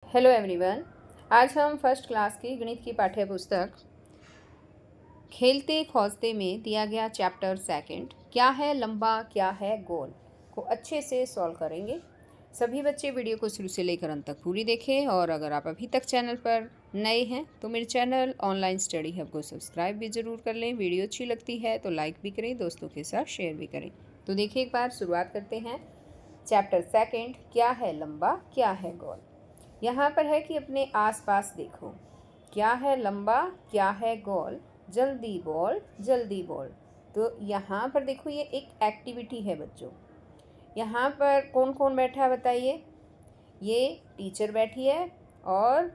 Hello everyone. आज हम first class की गणित की पाठ्य पुस्तक खेलते खोजते में दिया गया चैप्टर सेकंड क्या है लंबा क्या है गोल को अच्छे से सॉल्व करेंगे। सभी बच्चे वीडियो को शुरू से लेकर अंत तक पूरी देखें और अगर आप अभी तक चैनल पर नए हैं तो मेरे चैनल ऑनलाइन स्टडी हब को सब्सक्राइब भी ज़रूर कर लें। वीडियो अच्छी लगती है तो लाइक भी करें, दोस्तों के साथ शेयर भी करें। तो देखिए एक बार शुरुआत करते हैं। चैप्टर सेकंड क्या है लंबा क्या है गोल। यहाँ पर है कि अपने आसपास देखो, क्या है लंबा क्या है गोल, जल्दी बोल जल्दी बोल। तो यहाँ पर देखो ये एक एक्टिविटी है बच्चों। यहाँ पर कौन कौन बैठा है बताइए। ये टीचर बैठी है और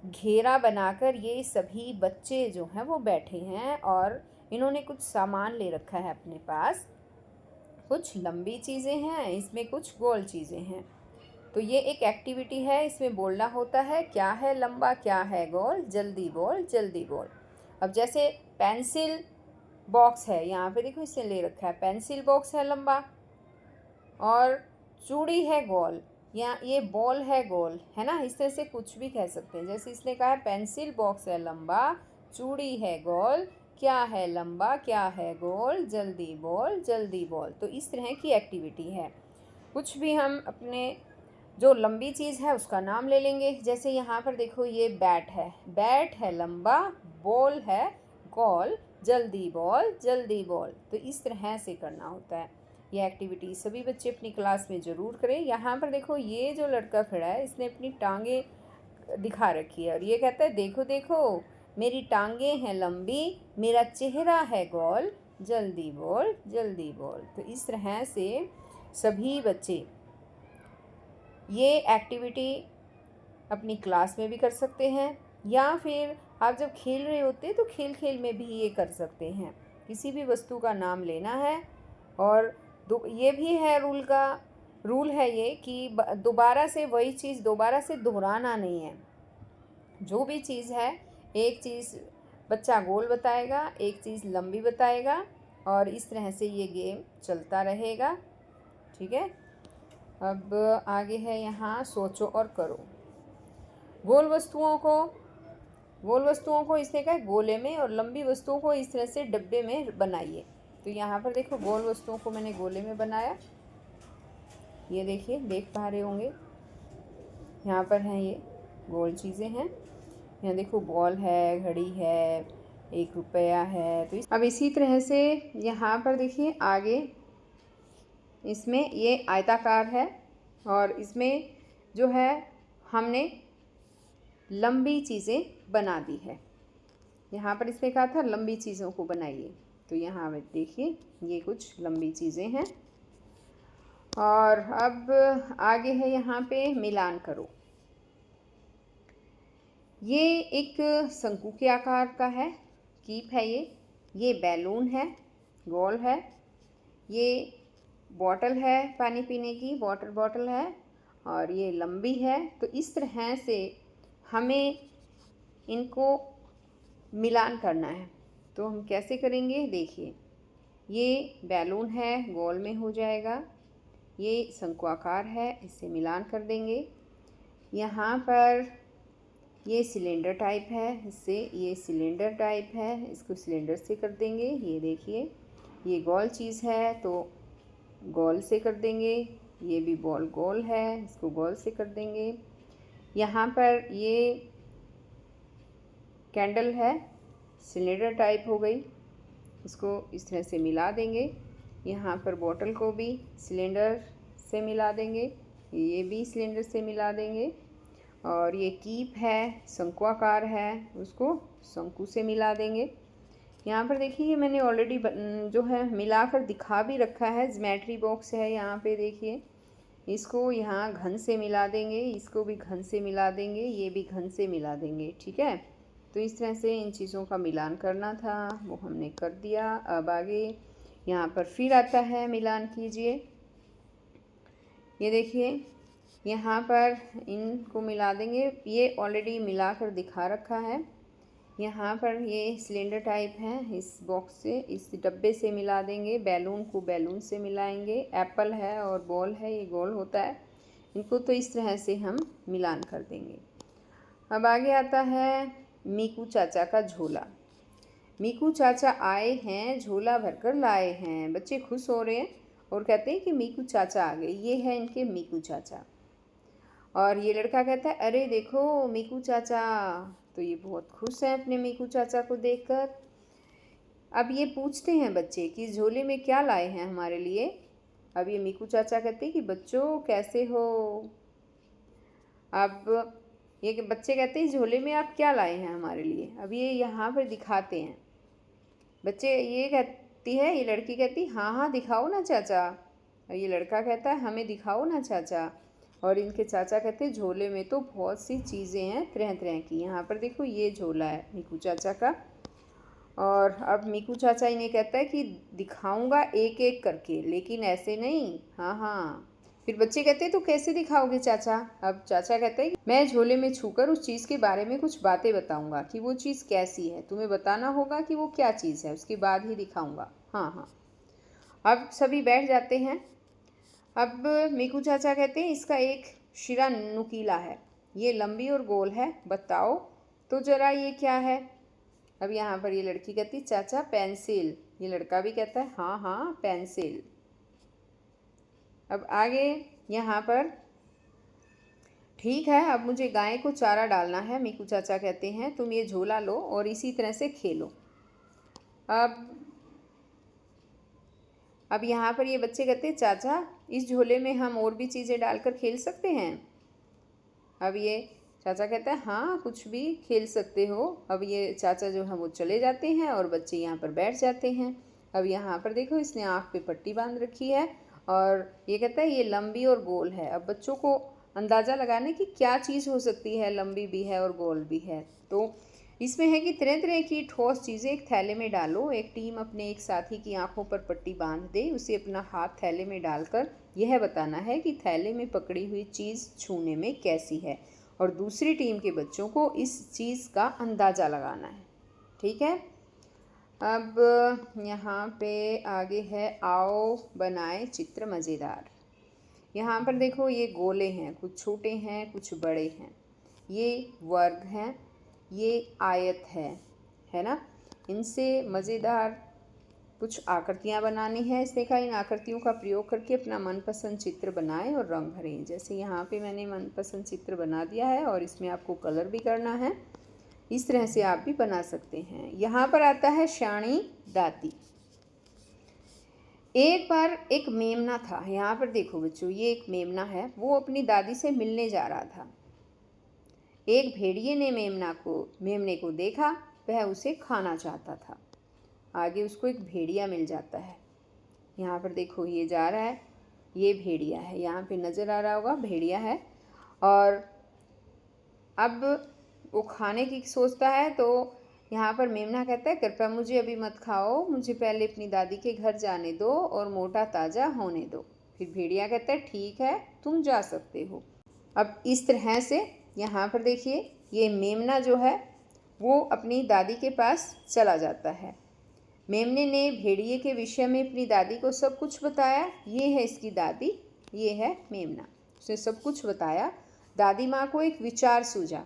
घेरा बनाकर ये सभी बच्चे जो हैं वो बैठे हैं और इन्होंने कुछ सामान ले रखा है अपने पास। कुछ लंबी चीज़ें हैं, इसमें कुछ गोल चीज़ें हैं। तो ये एक एक्टिविटी है, इसमें बोलना होता है क्या है लंबा क्या है गोल, जल्दी बोल जल्दी बोल। अब जैसे पेंसिल बॉक्स है, यहाँ पे देखो इसने ले रखा है पेंसिल बॉक्स है लंबा और चूड़ी है गोल, या ये बॉल है गोल, है ना। इस तरह से कुछ भी कह सकते हैं। जैसे इसने कहा है पेंसिल बॉक्स है लंबा, चूड़ी है गोल, क्या है लंबा क्या है गोल, जल्दी बोल जल्दी बोल। तो इस तरह की एक्टिविटी है। कुछ भी हम अपने जो लंबी चीज़ है उसका नाम ले लेंगे। जैसे यहाँ पर देखो ये बैट है लंबा, बॉल है गोल, जल्दी बॉल। तो इस तरह से करना होता है। ये एक्टिविटी सभी बच्चे अपनी क्लास में ज़रूर करें। यहाँ पर देखो ये जो लड़का खड़ा है इसने अपनी टांगे दिखा रखी है और ये कहता है देखो देखो मेरी टांगे हैं लंबी, मेरा चेहरा है गोल, जल्दी बोल। तो इस तरह से सभी बच्चे ये एक्टिविटी अपनी क्लास में भी कर सकते हैं या फिर आप जब खेल रहे होते हैं तो खेल खेल में भी ये कर सकते हैं। किसी भी वस्तु का नाम लेना है और ये भी है रूल है ये कि दोबारा से वही चीज़ दोबारा से दोहराना नहीं है। जो भी चीज़ है एक चीज़ बच्चा गोल बताएगा, एक चीज़ लंबी बताएगा और इस तरह से ये गेम चलता रहेगा। ठीक है। अब आगे है यहाँ सोचो और करो। गोल वस्तुओं को इसने कहा गोले में और लंबी वस्तुओं को इस तरह से डब्बे में बनाइए। तो यहाँ पर देखो गोल वस्तुओं को मैंने गोले में बनाया। ये देखिए, देख पा रहे होंगे यहाँ पर हैं ये गोल चीज़ें हैं। यहाँ देखो बॉल है, घड़ी है, 1 रुपया है। तो अब इसी तरह से यहाँ पर देखिए आगे इसमें ये आयताकार है और इसमें जो है हमने लंबी चीज़ें बना दी है। यहाँ पर इसमें कहा था लंबी चीज़ों को बनाइए। तो यहाँ में देखिए ये कुछ लंबी चीज़ें हैं और अब आगे है यहाँ पे मिलान करो। ये एक शंकु के आकार का है, कीप है ये बैलून है, गोल है, ये बॉटल है पानी पीने की, वाटर बॉटल है और ये लंबी है। तो इस तरह से हमें इनको मिलान करना है। तो हम कैसे करेंगे देखिए, ये बैलून है गोल में हो जाएगा, ये शंकुआकार है इससे मिलान कर देंगे। यहाँ पर ये सिलेंडर टाइप है, इससे ये सिलेंडर टाइप है, इसको सिलेंडर से कर देंगे। ये देखिए ये गोल चीज़ है तो गोल से कर देंगे। ये भी बॉल गोल है, इसको गोल से कर देंगे। यहाँ पर ये कैंडल है, सिलेंडर टाइप हो गई, इसको इस तरह से मिला देंगे। यहाँ पर बोतल को भी सिलेंडर से मिला देंगे, ये भी सिलेंडर से मिला देंगे। और ये कीप है, शंकुआकार है, उसको शंकु से मिला देंगे। यहाँ पर देखिए मैंने ऑलरेडी जो है मिलाकर दिखा भी रखा है। ज्योमेट्री बॉक्स है यहाँ पे देखिए, इसको यहाँ घन से मिला देंगे, इसको भी घन से मिला देंगे, ये भी घन से मिला देंगे। ठीक है। तो इस तरह से इन चीज़ों का मिलान करना था, वो हमने कर दिया। अब आगे यहाँ पर फिर आता है मिलान कीजिए। ये देखिए यहाँ पर इनको मिला देंगे, ये ऑलरेडी मिलाकर दिखा रखा है। यहाँ पर ये सिलेंडर टाइप है, इस बॉक्स से इस डब्बे से मिला देंगे। बैलून को बैलून से मिलाएंगे। एप्पल है और बॉल है, ये गोल होता है, इनको तो इस तरह से हम मिलान कर देंगे। अब आगे आता है मीकू चाचा का झोला। मीकू चाचा आए हैं, झोला भरकर लाए हैं। बच्चे खुश हो रहे हैं और कहते हैं कि मीकू चाचा आ गए। ये है इनके मीकू चाचा। और ये लड़का कहता है, अरे देखो मीकू चाचा। तो ये बहुत खुश हैं अपने मीकू चाचा को देखकर। अब ये पूछते हैं बच्चे कि झोले में क्या लाए हैं हमारे लिए। अब ये मीकू चाचा कहते हैं कि बच्चों कैसे हो। अब ये बच्चे कहते हैं झोले में आप क्या लाए हैं हमारे लिए। अब ये यहाँ पर दिखाते हैं। बच्चे ये कहती है, ये लड़की कहती, हाँ हाँ दिखाओ ना चाचा। और ये लड़का कहता है, हमें दिखाओ ना चाचा। और इनके चाचा कहते हैं झोले में तो बहुत सी चीज़ें हैं तरह तरह की। यहाँ पर देखो ये झोला है मीकू चाचा का। और अब मीकू चाचा इन्हें कहता है कि दिखाऊंगा एक एक करके, लेकिन ऐसे नहीं। हाँ हाँ। फिर बच्चे कहते हैं तो कैसे दिखाओगे चाचा। अब चाचा कहता है कि मैं झोले में छूकर उस चीज़ के बारे में कुछ बातें बताऊंगा कि वो चीज़ कैसी है। तुम्हें बताना होगा कि वो क्या चीज़ है, उसके बाद ही दिखाऊंगा। हाँ हाँ। अब सभी बैठ जाते हैं। अब मीकू चाचा कहते हैं इसका एक शिरा नुकीला है, ये लंबी और गोल है, बताओ तो ज़रा ये क्या है। अब यहाँ पर ये लड़की कहती चाचा पेंसिल। ये लड़का भी कहता है हाँ हाँ पेंसिल। अब आगे यहाँ पर ठीक है, अब मुझे गाय को चारा डालना है। मीकू चाचा कहते हैं तुम ये झोला लो और इसी तरह से खेलो। अब यहाँ पर ये बच्चे कहते हैं चाचा इस झोले में हम और भी चीज़ें डालकर खेल सकते हैं। अब ये चाचा कहता है हाँ कुछ भी खेल सकते हो। अब ये चाचा जो है वो चले जाते हैं और बच्चे यहाँ पर बैठ जाते हैं। अब यहाँ पर देखो इसने आँख पे पट्टी बांध रखी है और ये कहता है ये लंबी और गोल है। अब बच्चों को अंदाज़ा लगाने की क्या चीज़ हो सकती है, लंबी भी है और गोल भी है। तो इसमें है कि तरह तरह की ठोस चीज़ें एक थैले में डालो। एक टीम अपने एक साथी की आंखों पर पट्टी बांध दे, उसे अपना हाथ थैले में डालकर यह बताना है कि थैले में पकड़ी हुई चीज़ छूने में कैसी है, और दूसरी टीम के बच्चों को इस चीज़ का अंदाज़ा लगाना है। ठीक है। अब यहाँ पे आगे है आओ बनाए चित्र मज़ेदार। यहाँ पर देखो ये गोले हैं, कुछ छोटे हैं कुछ बड़े हैं, ये वर्ग हैं, ये आयत है ना। इनसे मज़ेदार कुछ आकृतियाँ बनानी है। इसने कहा इन आकृतियों का प्रयोग करके अपना मनपसंद चित्र बनाएं और रंग भरें। जैसे यहाँ पे मैंने मनपसंद चित्र बना दिया है और इसमें आपको कलर भी करना है। इस तरह से आप भी बना सकते हैं। यहाँ पर आता है शाणी दाती। एक बार एक मेमना था। यहाँ पर देखो बच्चों ये एक मेमना है, वो अपनी दादी से मिलने जा रहा था। एक भेड़िए ने मेमने को देखा, वह उसे खाना चाहता था। आगे उसको एक भेड़िया मिल जाता है। यहाँ पर देखो ये जा रहा है, ये भेड़िया है, यहाँ पे नज़र आ रहा होगा भेड़िया है। और अब वो खाने की सोचता है, तो यहाँ पर मेमना कहता है कृपया मुझे अभी मत खाओ, मुझे पहले अपनी दादी के घर जाने दो और मोटा ताज़ा होने दो। फिर भेड़िया कहता है ठीक है तुम जा सकते हो। अब इस तरह से यहाँ पर देखिए ये मेमना जो है वो अपनी दादी के पास चला जाता है। मेमने ने भेड़िए के विषय में अपनी दादी को सब कुछ बताया। ये है इसकी दादी, ये है मेमना। उसने सब कुछ बताया। दादी माँ को एक विचार सूझा।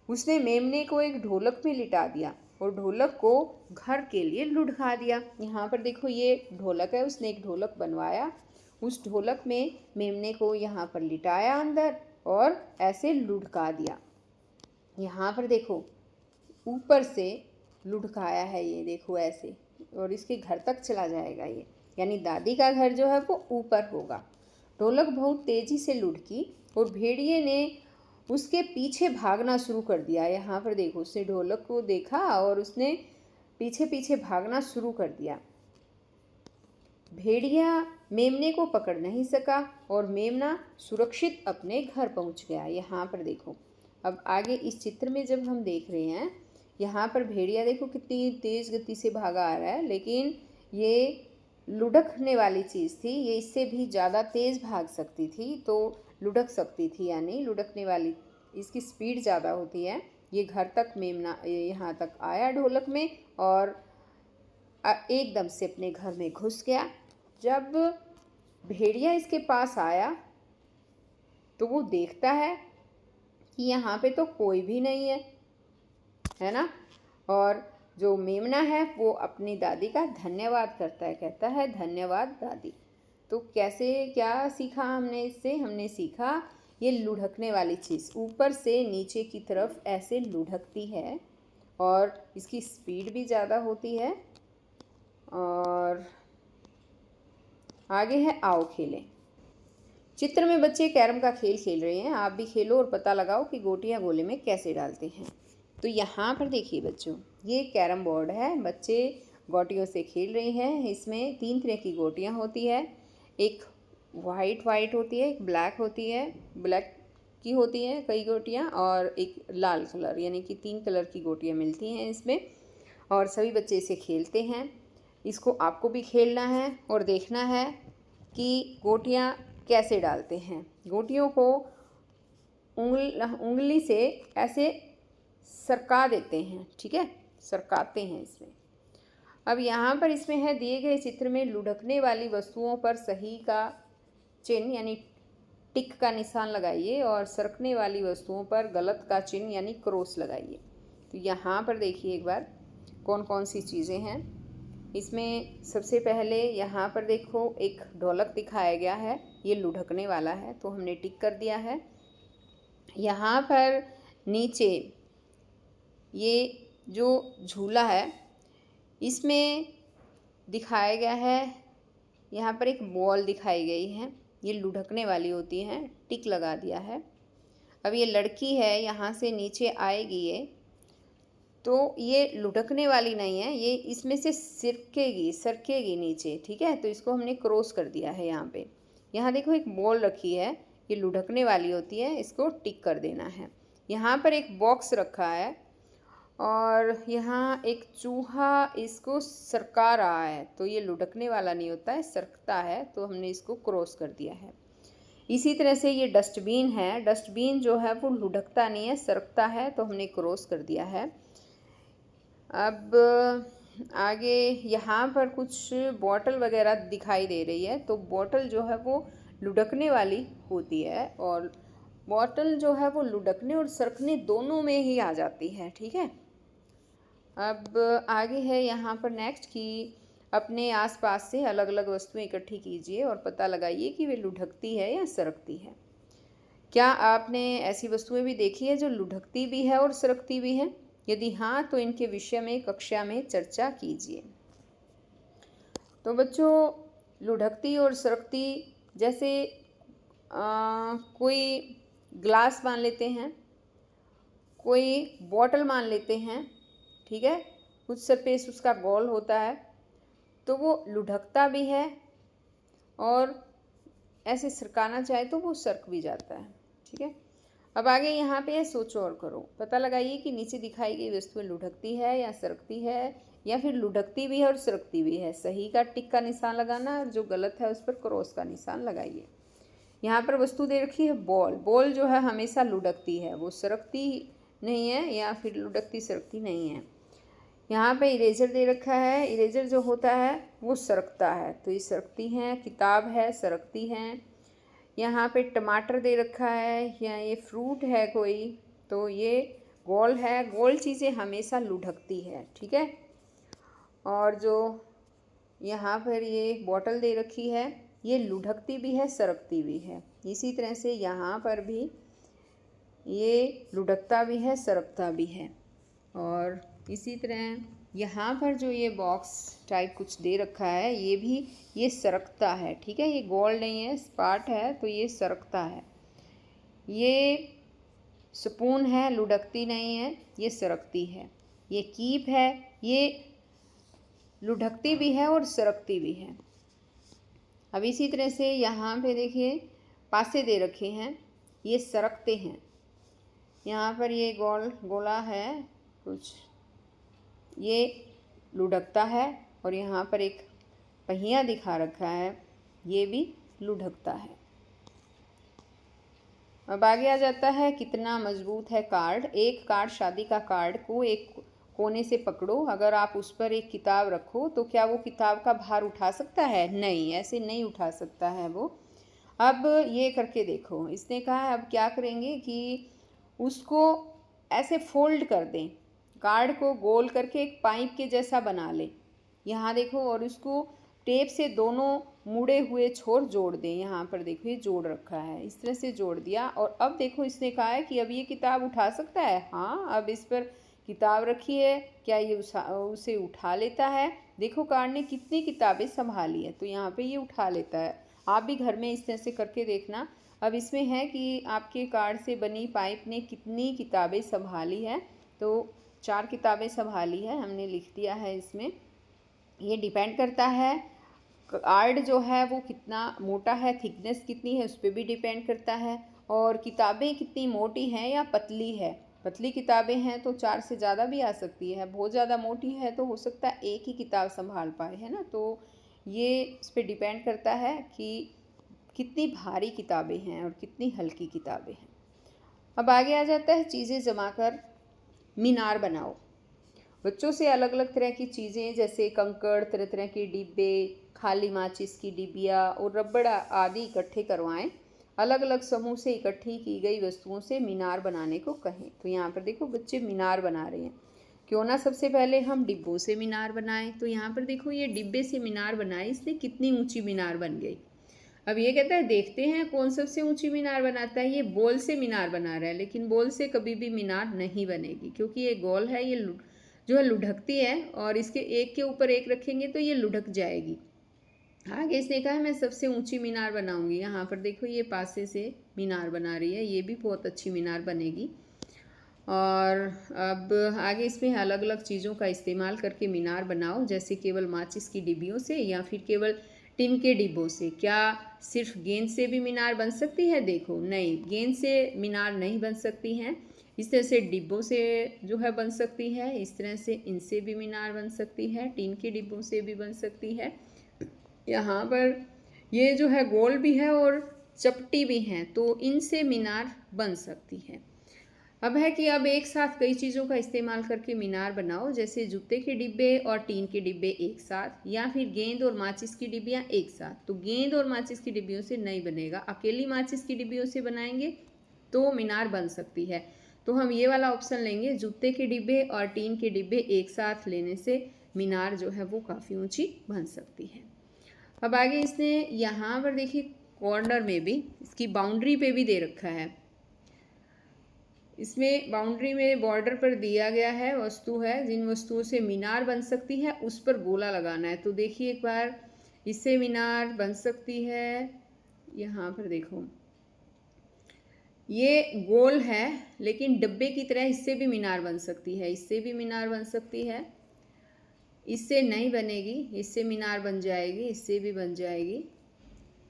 उसने मेमने को एक ढोलक में लिटा दिया और ढोलक को घर के लिए लुढ़का दिया। यहाँ पर देखो ये ढोलक है, उसने एक ढोलक बनवाया। उस ढोलक में मेमने को यहाँ पर लिटाया अंदर और ऐसे लुढ़का दिया। यहाँ पर देखो ऊपर से लुढ़काया है, ये देखो ऐसे, और इसके घर तक चला जाएगा ये, यानी दादी का घर जो है वो ऊपर होगा। ढोलक बहुत तेज़ी से लुढ़की और भेड़िए ने उसके पीछे भागना शुरू कर दिया। यहाँ पर देखो उसने ढोलक को देखा और उसने पीछे पीछे भागना शुरू कर दिया। भेड़िया मेमने को पकड़ नहीं सका और मेमना सुरक्षित अपने घर पहुँच गया। यहाँ पर देखो अब आगे इस चित्र में जब हम देख रहे हैं, यहाँ पर भेड़िया देखो कितनी तेज़ गति से भागा आ रहा है, लेकिन ये लुढ़कने वाली चीज़ थी, ये इससे भी ज़्यादा तेज़ भाग सकती थी, तो लुढ़क सकती थी, यानी लुढ़कने वाली इसकी स्पीड ज़्यादा होती है। ये घर तक मेमना यहाँ तक आया ढोलक में और एकदम से अपने घर में घुस गया। जब भेड़िया इसके पास आया तो वो देखता है कि यहाँ पे तो कोई भी नहीं है ना। और जो मेमना है वो अपनी दादी का धन्यवाद करता है, कहता है धन्यवाद दादी। तो कैसे, क्या सीखा हमने इससे? हमने सीखा ये लुढ़कने वाली चीज़ ऊपर से नीचे की तरफ ऐसे लुढ़कती है और इसकी स्पीड भी ज़्यादा होती है। और आगे है आओ खेलें। चित्र में बच्चे कैरम का खेल खेल रहे हैं। आप भी खेलो और पता लगाओ कि गोटियां गोले में कैसे डालते हैं। तो यहाँ पर देखिए बच्चों, ये कैरम बोर्ड है, बच्चे गोटियों से खेल रहे हैं। इसमें 3 तरह की गोटियां होती है, एक वाइट होती है, एक ब्लैक होती है, ब्लैक की होती है कई गोटियां, और एक लाल कलर, यानी कि 3 कलर की गोटियां मिलती हैं इसमें। और सभी बच्चे इसे खेलते हैं। इसको आपको भी खेलना है और देखना है कि गोटियां कैसे डालते हैं। गोटियों को उंगली से ऐसे सरका देते हैं, ठीक है, सरकाते हैं इसमें। अब यहाँ पर इसमें है दिए गए चित्र में लुढ़कने वाली वस्तुओं पर सही का चिन्ह यानी टिक का निशान लगाइए और सरकने वाली वस्तुओं पर गलत का चिन्ह यानी क्रॉस लगाइए। तो यहाँ पर देखिए एक बार कौन कौन सी चीज़ें हैं इसमें। सबसे पहले यहाँ पर देखो एक ढोलक दिखाया गया है, ये लुढ़कने वाला है तो हमने टिक कर दिया है। यहाँ पर नीचे ये जो झूला है इसमें दिखाया गया है, यहाँ पर एक बॉल दिखाई गई है, ये लुढ़कने वाली होती है, टिक लगा दिया है। अब ये लड़की है, यहाँ से नीचे आएगी ये, तो ये लुढ़कने वाली नहीं है, ये इसमें से सरकेगी नीचे, ठीक है। तो इसको हमने क्रॉस कर दिया है यहाँ पे। यहाँ देखो एक बॉल रखी है, ये लुढ़कने वाली होती है, इसको टिक कर देना है। यहाँ पर एक बॉक्स रखा है और यहाँ एक चूहा इसको सरका रहा है, तो ये लुढ़कने वाला नहीं होता है, सरकता है, तो हमने इसको क्रॉस कर दिया है। इसी तरह से ये डस्टबिन है, डस्टबिन जो है वो लुढ़कता नहीं है, सरकता है, तो हमने क्रॉस कर दिया है। अब आगे यहाँ पर कुछ बॉटल वगैरह दिखाई दे रही है, तो बॉटल जो है वो लुढ़कने वाली होती है और बॉटल जो है वो लुढ़कने और सरकने दोनों में ही आ जाती है, ठीक है। अब आगे है यहाँ पर नेक्स्ट कि अपने आसपास से अलग अलग वस्तुएं इकट्ठी कीजिए और पता लगाइए कि वे लुढ़कती है या सरकती है। क्या आपने ऐसी वस्तुएं भी देखी है जो लुढ़कती भी है और सरकती भी है? यदि हाँ तो इनके विषय में कक्षा में चर्चा कीजिए। तो बच्चों, लुढ़कती और सरकती, जैसे कोई ग्लास मान लेते हैं, कोई बॉटल मान लेते हैं, ठीक है, कुछ सरफेस उसका गोल होता है, तो वो लुढ़कता भी है और ऐसे सरकाना चाहे तो वो सरक भी जाता है, ठीक है। अब आगे यहाँ पे सोचो और करो, पता लगाइए कि नीचे दिखाई गई वस्तुएं लुढ़कती है या सरकती है, या फिर लुढ़कती भी है और सरकती भी है। सही का टिक का निशान लगाना और जो गलत है उस पर क्रॉस का निशान लगाइए। यहाँ पर वस्तु दे रखी है बॉल, बॉल जो है हमेशा लुढ़कती है, वो सरकती नहीं है या फिर लुढ़कती सरकती नहीं है। यहाँ पे इरेजर दे रखा है, इरेजर जो होता है वो सरकता है, तो ये सरकती हैं। किताब है, सरकती हैं। यहाँ पे टमाटर दे रखा है या ये फ्रूट है कोई, तो ये गोल है, गोल चीज़ें हमेशा लुढ़कती है, ठीक है। और जो यहाँ पर ये बॉटल दे रखी है, ये लुढ़कती भी है, सरकती भी है। इसी तरह से यहाँ पर भी ये लुढ़कता भी है, सरकता भी है। और इसी तरह यहाँ पर जो ये बॉक्स टाइप कुछ दे रखा है, ये भी ये सरकता है, ठीक है, ये गोल नहीं है, स्पाट है, तो ये सरकता है। ये स्पून है, लुढ़कती नहीं है, ये सरकती है। ये कीप है, ये लुढ़कती भी है और सरकती भी है। अब इसी तरह से यहाँ पे देखिए पासे दे रखे हैं, ये सरकते हैं। यहाँ पर ये गोला है कुछ, ये लुढ़कता है, और यहाँ पर एक पहिया दिखा रखा है, ये भी लुढ़कता है। अब आगे आ जाता है कितना मजबूत है कार्ड। एक कार्ड, शादी का कार्ड को एक कोने से पकड़ो, अगर आप उस पर एक किताब रखो तो क्या वो किताब का भार उठा सकता है? नहीं, ऐसे नहीं उठा सकता है वो। अब ये करके देखो, इसने कहा है अब क्या करेंगे कि उसको ऐसे फोल्ड कर दें, कार्ड को गोल करके एक पाइप के जैसा बना लें। यहाँ देखो, और उसको टेप से दोनों मुड़े हुए छोर जोड़ दें। यहाँ पर देखो ये जोड़ रखा है, इस तरह से जोड़ दिया। और अब देखो इसने कहा है कि अब ये किताब उठा सकता है। हाँ, अब इस पर किताब रखी है, क्या ये उसे उठा लेता है? देखो कार्ड ने कितनी किताबें संभाली है, तो यहाँ पे ये उठा लेता है। आप भी घर में इस तरह से करके देखना। अब इसमें है कि आपके कार्ड से बनी पाइप ने कितनी किताबें संभाली है। तो 4 किताबें संभाली है, हमने लिख दिया है इसमें। ये डिपेंड करता है कार्ड जो है वो कितना मोटा है, थिकनेस कितनी है, उस पर भी डिपेंड करता है। और किताबें कितनी मोटी हैं या पतली है। पतली किताबें हैं तो 4 से ज़्यादा भी आ सकती है, बहुत ज़्यादा मोटी है तो हो सकता है एक ही किताब संभाल पाए, है ना। तो ये इस पर डिपेंड करता है कि कितनी भारी किताबें हैं और कितनी हल्की किताबें हैं। अब आगे आ जाता है चीज़ें जमा कर मीनार बनाओ। बच्चों से अलग अलग तरह की चीज़ें जैसे कंकड़, तरह तरह के डिब्बे, खाली माचिस की डिबिया और रबड़ आदि इकट्ठे करवाएं। अलग अलग समूह से इकट्ठी की गई वस्तुओं से मीनार बनाने को कहें। तो यहाँ पर देखो बच्चे मीनार बना रहे हैं। क्यों ना सबसे पहले हम डिब्बों से मीनार बनाएं। तो यहाँ पर देखो ये डिब्बे से मीनार बनाए, इसने कितनी ऊंची मीनार बन गई। अब ये कहता है देखते हैं कौन सबसे ऊंची मीनार बनाता है। ये बॉल से मीनार बना रहा है, लेकिन बॉल से कभी भी मीनार नहीं बनेगी क्योंकि ये गोल है, ये जो है लुढ़कती है, और इसके एक के ऊपर एक रखेंगे तो ये लुढ़क जाएगी। आगे इसने कहा है मैं सबसे ऊंची मीनार बनाऊंगी। यहाँ पर देखो ये पासे से मीनार बना रही है, ये भी बहुत अच्छी मीनार बनेगी। और अब आगे इसमें अलग अलग चीज़ों का इस्तेमाल करके मीनार बनाओ, जैसे केवल माचिस की डिब्बियों से या फिर केवल टिन के डिब्बों से। क्या सिर्फ गेंद से भी मीनार बन सकती है? देखो नहीं, गेंद से मीनार नहीं बन सकती हैं। इस तरह से डिब्बों से जो है बन सकती है, इस तरह से इनसे भी मीनार बन सकती है, टिन के डिब्बों से भी बन सकती है। यहाँ पर ये जो है गोल भी है और चपटी भी हैं, तो इनसे मीनार बन सकती है। अब है कि अब एक साथ कई चीज़ों का इस्तेमाल करके मीनार बनाओ, जैसे जूते के डिब्बे और टीन के डिब्बे एक साथ, या फिर गेंद और माचिस की डिब्बियाँ एक साथ। तो गेंद और माचिस की डिब्बियों से नहीं बनेगा, अकेली माचिस की डिब्बियों से बनाएंगे तो मीनार बन सकती है। तो हम ये वाला ऑप्शन लेंगे, जूते के डिब्बे और टीन के डिब्बे एक साथ लेने से मीनार जो है वो काफ़ी ऊँची बन सकती है। अब आगे इसने यहाँ पर देखिए कॉर्नर में भी इसकी बाउंड्री पे भी दे रखा है। इसमें बाउंड्री में बॉर्डर पर दिया गया है वस्तु है, जिन वस्तुओं से मीनार बन सकती है उस पर गोला लगाना है। तो देखिए एक बार, इससे मीनार बन सकती है। यहाँ पर देखो ये गोल है, लेकिन डब्बे की तरह इससे भी मीनार बन सकती है, इससे भी मीनार बन सकती है। इससे नहीं बनेगी, इससे मीनार बन जाएगी, इससे भी बन जाएगी।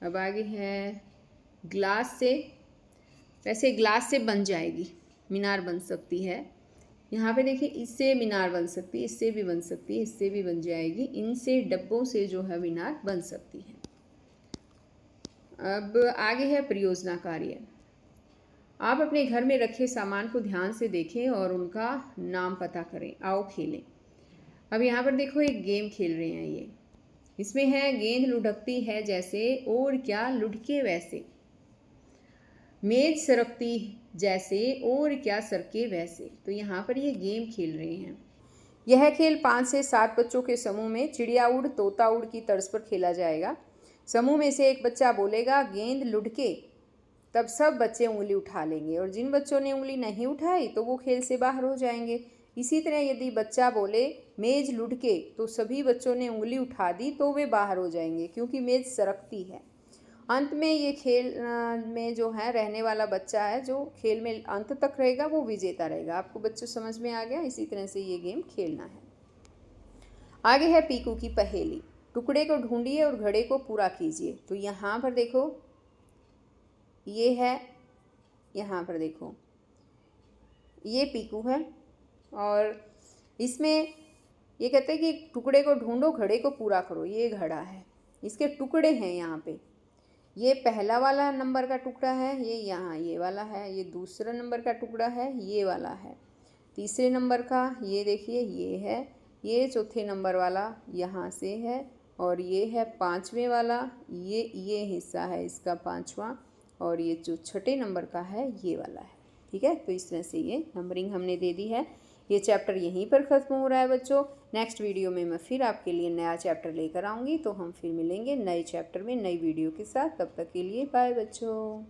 अब आगे है ग्लास से, वैसे ग्लास से बन जाएगी, मीनार बन सकती है। यहाँ पे देखिए इससे मीनार बन सकती है, इससे भी बन सकती है, इससे भी बन जाएगी। इनसे डब्बों से जो है मीनार बन सकती है। अब आगे है परियोजना कार्य। आप अपने घर में रखे सामान को ध्यान से देखें और उनका नाम पता करें। आओ खेलें। अब यहाँ पर देखो एक गेम खेल रहे हैं ये। इसमें है गेंद लुढ़कती है जैसे और क्या लुढ़के वैसे, मेज सरकती जैसे और क्या सरके वैसे। तो यहाँ पर ये गेम खेल रहे हैं। यह खेल 5 से 7 बच्चों के समूह में चिड़िया उड़ तोता उड़ की तर्ज पर खेला जाएगा। समूह में से एक बच्चा बोलेगा गेंद लुढ़के, तब सब बच्चे उंगली उठा लेंगे, और जिन बच्चों ने उंगली नहीं उठाई तो वो खेल से बाहर हो जाएंगे। इसी तरह यदि बच्चा बोले मेज लुढ़के तो सभी बच्चों ने उंगली उठा दी तो वे बाहर हो जाएंगे, क्योंकि मेज सरकती है। अंत में ये खेल में जो है रहने वाला बच्चा है, जो खेल में अंत तक रहेगा वो विजेता रहेगा। आपको बच्चों समझ में आ गया? इसी तरह से ये गेम खेलना है। आगे है पीकू की पहेली। टुकड़े को ढूंढिए और घड़े को पूरा कीजिए। तो यहाँ पर देखो ये है, यहाँ पर देखो ये पीकू है, और इसमें ये कहते हैं कि टुकड़े को ढूंढो घड़े को पूरा करो। ये घड़ा है, इसके टुकड़े हैं यहाँ पे। ये पहला वाला नंबर का टुकड़ा है, ये यहाँ ये वाला है। ये दूसरा नंबर का टुकड़ा है, ये वाला है। तीसरे नंबर का ये देखिए ये है। ये चौथे नंबर वाला यहाँ से है, और ये है 5वें वाला, ये हिस्सा है इसका 5वां, और ये जो छठे नंबर का है ये वाला है। ठीक है, तो इस तरह से ये नंबरिंग हमने दे दी है। ये चैप्टर यहीं पर ख़त्म हो रहा है बच्चों। नेक्स्ट वीडियो में मैं फिर आपके लिए नया चैप्टर लेकर आऊँगी, तो हम फिर मिलेंगे नए चैप्टर में नई वीडियो के साथ। तब तक के लिए बाय बच्चों।